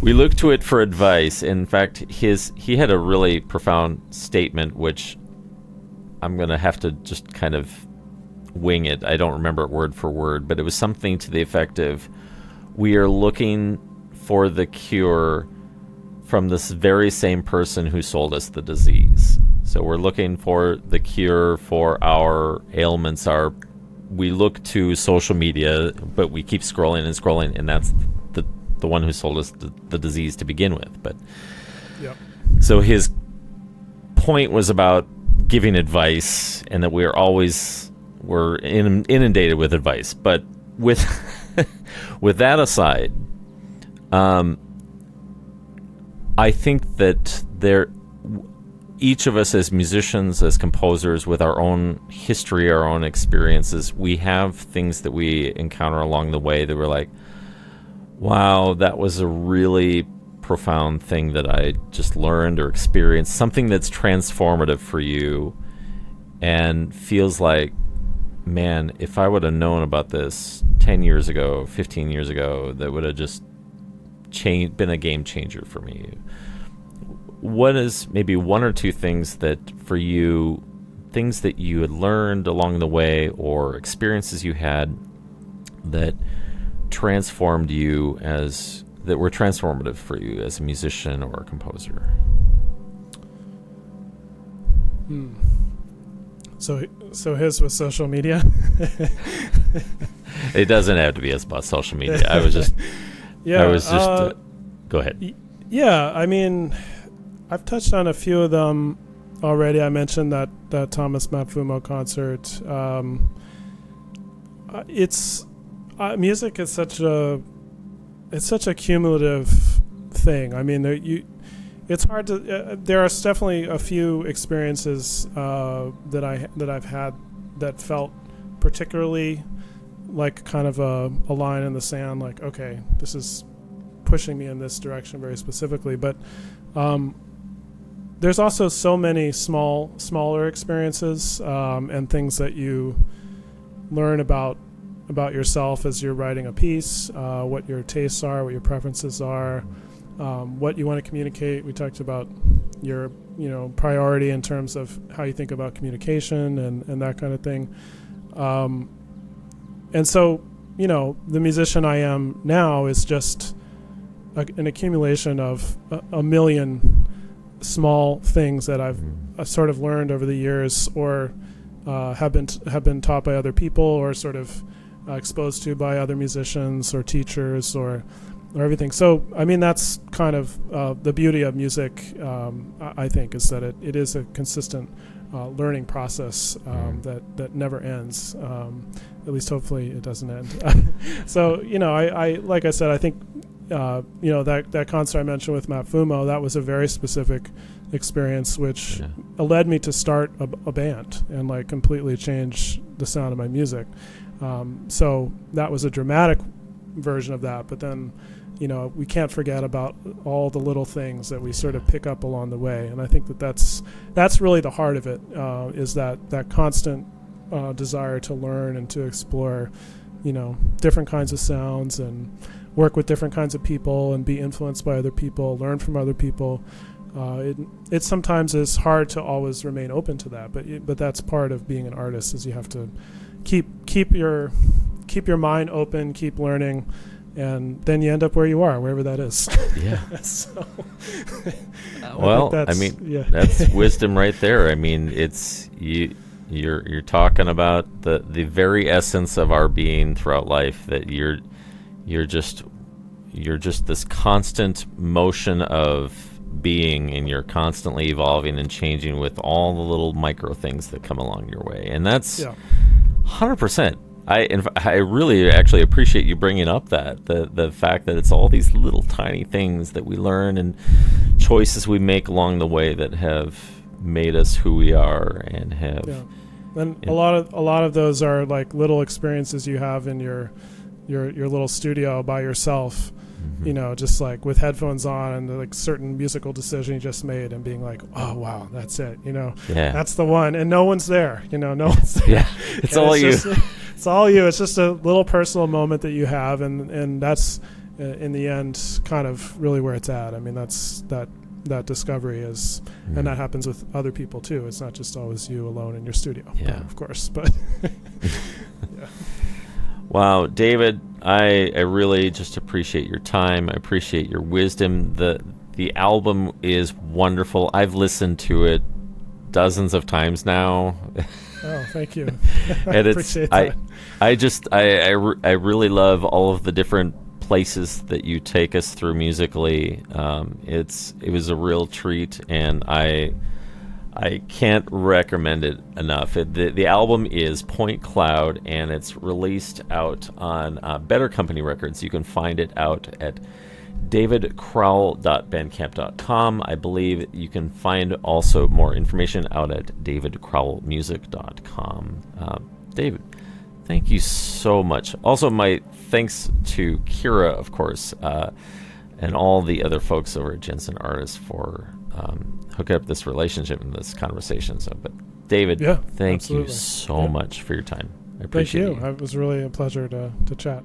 We look to it for advice. In fact, he had a really profound statement, which I'm going to have to just kind of wing it. I don't remember it word for word, but it was something to the effect of, we are looking for the cure from this very same person who sold us the disease. So we're looking for the cure for our ailments. We look to social media, but we keep scrolling and scrolling, and that's the one who sold us the disease to begin with. But yep. So his point was about giving advice, and that we're inundated with advice. But with with that aside, I think that each of us as musicians, as composers, with our own history, our own experiences, we have things that we encounter along the way that we're like, wow, that was a really profound thing that I just learned or experienced, something that's transformative for you and feels like, man, if I would have known about this 10 years ago, 15 years ago, that would have just been a game changer for me. What is maybe one or two things that for you, things that you had learned along the way or experiences you had that transformed you that were transformative for you as a musician or a composer? So his was social media. It doesn't have to be about social media. I was just go ahead. Yeah, I mean, I've touched on a few of them already. I mentioned that Thomas Matfumo concert. Music is such a cumulative thing. I mean, it's hard to. There are definitely a few experiences that I've had that felt particularly like kind of a line in the sand. Like, okay, this is pushing me in this direction very specifically. But there's also so many smaller experiences and things that you learn about yourself as you're writing a piece, what your tastes are, what your preferences are, what you want to communicate. We talked about your priority in terms of how you think about communication and that kind of thing. And so, the musician I am now is just an accumulation of a million small things that I've sort of learned over the years, or have been taught by other people, or sort of exposed to by other musicians or teachers or everything. So, I mean, that's kind of the beauty of music, I think, is that it is a consistent learning process that never ends. At least, hopefully, it doesn't end. So, I like I said, I think, that concert I mentioned with Matfumo, that was a very specific experience, which led me to start a band and like completely change the sound of my music. So that was a dramatic version of that. But then, we can't forget about all the little things that we sort of pick up along the way. And I think that's really the heart of it, is that constant desire to learn and to explore, different kinds of sounds and work with different kinds of people and be influenced by other people, learn from other people. It sometimes is hard to always remain open to that, but that's part of being an artist, is you have to keep your mind open, keep learning, and then you end up where you are, wherever that is. Yeah. So, well, that's wisdom right there. I mean, it's you're talking about the very essence of our being throughout life, that you're just you're just this constant motion of being, and you're constantly evolving and changing with all the little micro things that come along your way. And that's 100%. I really actually appreciate you bringing up the fact that it's all these little tiny things that we learn and choices we make along the way that have made us who we are and have. Yeah. And a lot of those are like little experiences you have in your little studio by yourself. You know, just like with headphones on and like certain musical decision you just made and being like, oh wow, that's it, you know, that's the one, and no one's there, you know, no one's there. It's all you. It's all you. It's just a little personal moment that you have, and that's in the end kind of really where it's at. I mean, that's that discovery is, and that happens with other people too. It's not just always you alone in your studio, of course, but yeah. Wow, David, I really just appreciate your time. I appreciate your wisdom. The album is wonderful. I've listened to it dozens of times now. Oh, thank you. And appreciate that. I really love all of the different places that you take us through musically. It was a real treat, and I can't recommend it enough. The album is Point Cloud, and it's released out on Better Company Records. You can find it out at davidcrowell.bandcamp.com. I believe you can find also more information out at davidcrowellmusic.com. David, thank you so much. Also, my thanks to Kira, of course, and all the other folks over at Jensen Artists for hook up this relationship and this conversation. So, but David, thank you so much for your time. I appreciate it. Thank you. It was really a pleasure to chat.